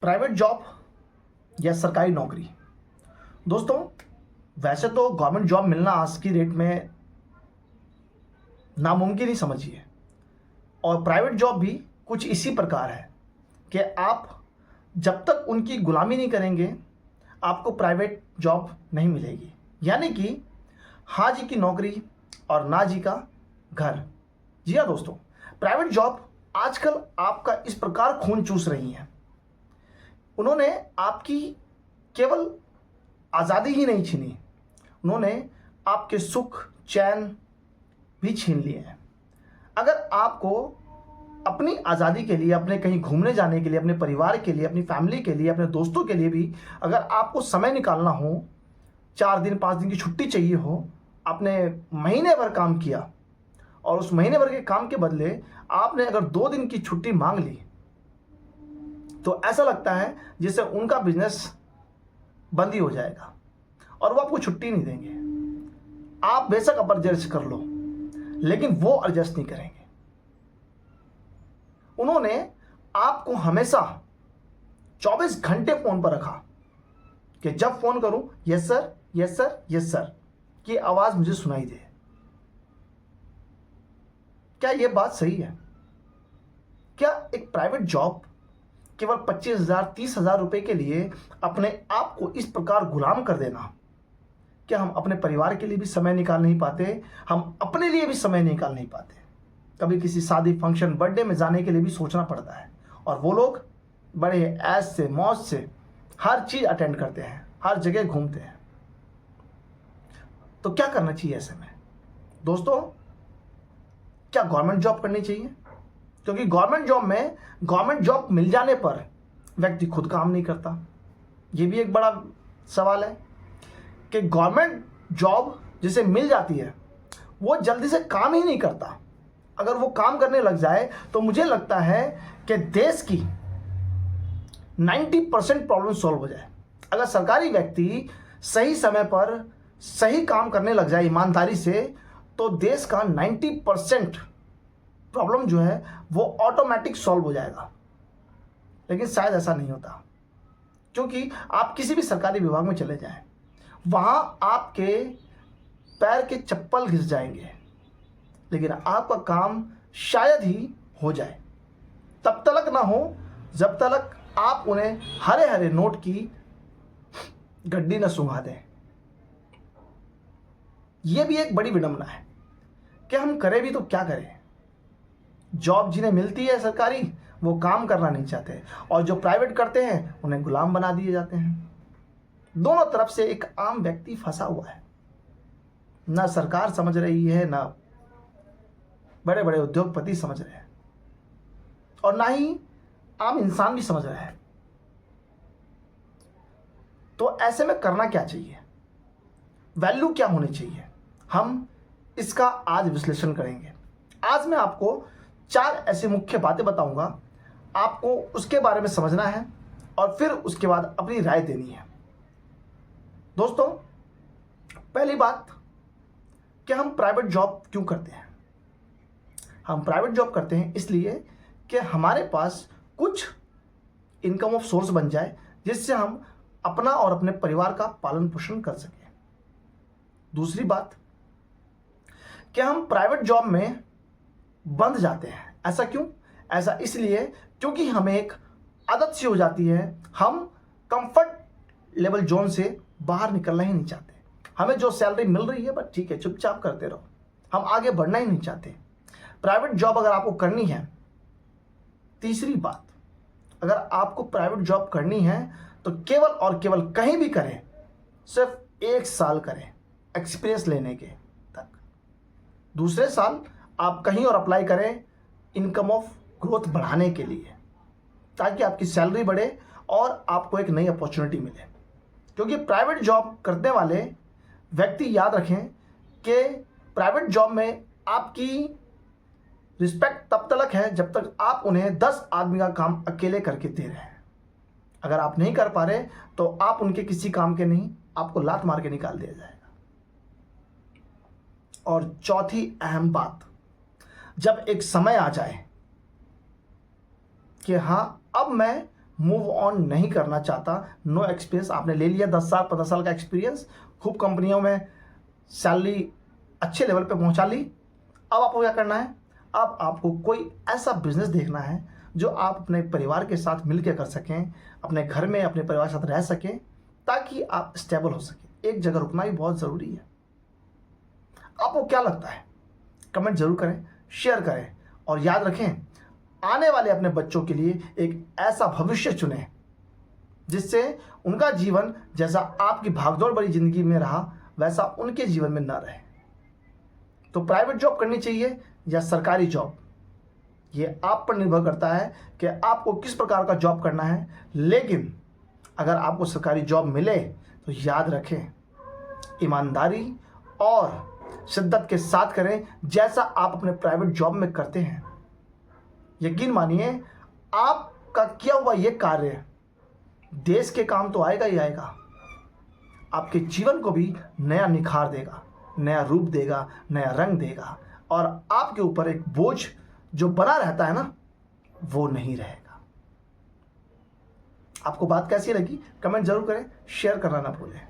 Private job या सरकारी नौकरी। दोस्तों, वैसे तो गवर्नमेंट जॉब मिलना आज की डेट में नामुमकिन ही समझिए, और प्राइवेट जॉब भी कुछ इसी प्रकार है कि आप जब तक उनकी गुलामी नहीं करेंगे आपको प्राइवेट जॉब नहीं मिलेगी। यानी कि हाँ जी की नौकरी और ना जी का घर। जी हाँ दोस्तों, प्राइवेट जॉब आजकल आपका इस प्रकार खून चूस रही है। उन्होंने आपकी केवल आज़ादी ही नहीं छीनी, उन्होंने आपके सुख चैन भी छीन लिए हैं। अगर आपको अपनी आज़ादी के लिए, अपने कहीं घूमने जाने के लिए, अपने परिवार के लिए, अपनी फैमिली के लिए, अपने दोस्तों के लिए भी अगर आपको समय निकालना हो, 4 दिन 5 दिन की छुट्टी चाहिए हो, आपने महीने भर काम किया और उस महीने भर के काम के बदले आपने अगर 2 दिन की छुट्टी मांग ली तो ऐसा लगता है जैसे उनका बिजनेस बंद ही हो जाएगा और वो आपको छुट्टी नहीं देंगे। आप बेशक अपर एडजस्ट कर लो, लेकिन वो एडजस्ट नहीं करेंगे। उन्होंने आपको हमेशा 24 घंटे फोन पर रखा कि जब फोन करूं yes sir yes sir yes sir की आवाज मुझे सुनाई दे। क्या यह बात सही है? क्या एक प्राइवेट जॉब केवल 25,000 30,000 रुपए के लिए अपने आप को इस प्रकार गुलाम कर देना? क्या हम अपने परिवार के लिए भी समय निकाल नहीं पाते? हम अपने लिए भी समय निकाल नहीं पाते? कभी किसी शादी फंक्शन बर्थडे में जाने के लिए भी सोचना पड़ता है, और वो लोग बड़े ऐश से मौज से हर चीज अटेंड करते हैं, हर जगह घूमते हैं। तो क्या करना चाहिए ऐसे में? दोस्तों, क्या गवर्नमेंट जॉब करनी चाहिए? क्योंकि गवर्नमेंट जॉब मिल जाने पर व्यक्ति खुद काम नहीं करता। ये भी एक बड़ा सवाल है कि गवर्नमेंट जॉब जिसे मिल जाती है वो जल्दी से काम ही नहीं करता। अगर वो काम करने लग जाए तो मुझे लगता है कि देश की 90% प्रॉब्लम सॉल्व हो जाए। अगर सरकारी व्यक्ति सही समय पर सही काम करने लग जाए ईमानदारी से, तो देश का 90% प्रॉब्लम जो है वो ऑटोमेटिक सॉल्व हो जाएगा। लेकिन शायद ऐसा नहीं होता, क्योंकि आप किसी भी सरकारी विभाग में चले जाएं, वहां आपके पैर के चप्पल घिस जाएंगे, लेकिन आपका काम शायद ही हो जाए। तब तक ना हो जब तक आप उन्हें हरे हरे नोट की गड्डी न सुंघा दें। यह भी एक बड़ी विडंबना है कि हम करें भी तो क्या करें। जॉब जिन्हें मिलती है सरकारी, वो काम करना नहीं चाहते, और जो प्राइवेट करते हैं उन्हें गुलाम बना दिए जाते हैं। दोनों तरफ से एक आम व्यक्ति फंसा हुआ है। ना सरकार समझ रही है, ना बड़े बड़े उद्योगपति समझ रहे हैं, और ना ही आम इंसान भी समझ रहा है। तो ऐसे में करना क्या चाहिए? वैल्यू क्या होनी चाहिए? हम इसका आज विश्लेषण करेंगे। आज मैं आपको 4 ऐसी मुख्य बातें बताऊंगा, आपको उसके बारे में समझना है और फिर उसके बाद अपनी राय देनी है। दोस्तों, पहली बात कि हम प्राइवेट जॉब क्यों करते हैं? हम प्राइवेट जॉब करते हैं इसलिए कि हमारे पास कुछ इनकम ऑफ सोर्स बन जाए, जिससे हम अपना और अपने परिवार का पालन पोषण कर सकें। दूसरी बात कि हम प्राइवेट जॉब में बंध जाते हैं। ऐसा क्यों? ऐसा इसलिए क्योंकि हमें एक आदत सी हो जाती है, हम कंफर्ट लेवल जोन से बाहर निकलना ही नहीं चाहते। हमें जो सैलरी मिल रही है बस ठीक है, चुपचाप करते रहो, हम आगे बढ़ना ही नहीं चाहते। प्राइवेट जॉब अगर आपको करनी है, तीसरी बात, अगर आपको प्राइवेट जॉब करनी है तो केवल और केवल कहीं भी करें, सिर्फ 1 साल करें एक्सपीरियंस लेने के तक। दूसरे साल आप कहीं और अप्लाई करें इनकम ऑफ ग्रोथ बढ़ाने के लिए, ताकि आपकी सैलरी बढ़े और आपको एक नई अपॉर्चुनिटी मिले। क्योंकि प्राइवेट जॉब करने वाले व्यक्ति याद रखें कि प्राइवेट जॉब में आपकी रिस्पेक्ट तब तक है जब तक आप उन्हें 10 आदमी का काम अकेले करके दे रहे हैं। अगर आप नहीं कर पा रहे तो आप उनके किसी काम के नहीं, आपको लात मार के निकाल दिया जाएगा। और चौथी अहम बात, जब एक समय आ जाए कि हाँ अब मैं मूव ऑन नहीं करना चाहता, नो एक्सपीरियंस, आपने ले लिया 10 साल 15 साल का एक्सपीरियंस, खूब कंपनियों में सैलरी अच्छे लेवल पे पहुंचा ली। अब आपको क्या करना है? अब आपको कोई ऐसा बिजनेस देखना है जो आप अपने परिवार के साथ मिलकर कर सकें, अपने घर में अपने परिवार के साथ रह सकें, ताकि आप स्टेबल हो सकें। एक जगह रुकना भी बहुत ज़रूरी है। आपको क्या लगता है? कमेंट जरूर करें, शेयर करें और याद रखें, आने वाले अपने बच्चों के लिए एक ऐसा भविष्य चुनें जिससे उनका जीवन जैसा आपकी भागदौड़ भरी जिंदगी में रहा वैसा उनके जीवन में न रहे। तो प्राइवेट जॉब करनी चाहिए या सरकारी जॉब, ये आप पर निर्भर करता है कि आपको किस प्रकार का जॉब करना है। लेकिन अगर आपको सरकारी जॉब मिले तो याद रखें, ईमानदारी और शिद्दत के साथ करें जैसा आप अपने प्राइवेट जॉब में करते हैं। यकीन मानिए, आपका किया हुआ ये कार्य देश के काम तो आएगा ही आएगा, आपके जीवन को भी नया निखार देगा, नया रूप देगा, नया रंग देगा और आपके ऊपर एक बोझ जो बना रहता है ना, वो नहीं रहेगा। आपको बात कैसी लगी? कमेंट जरूर करें, शेयर करना ना भूलें।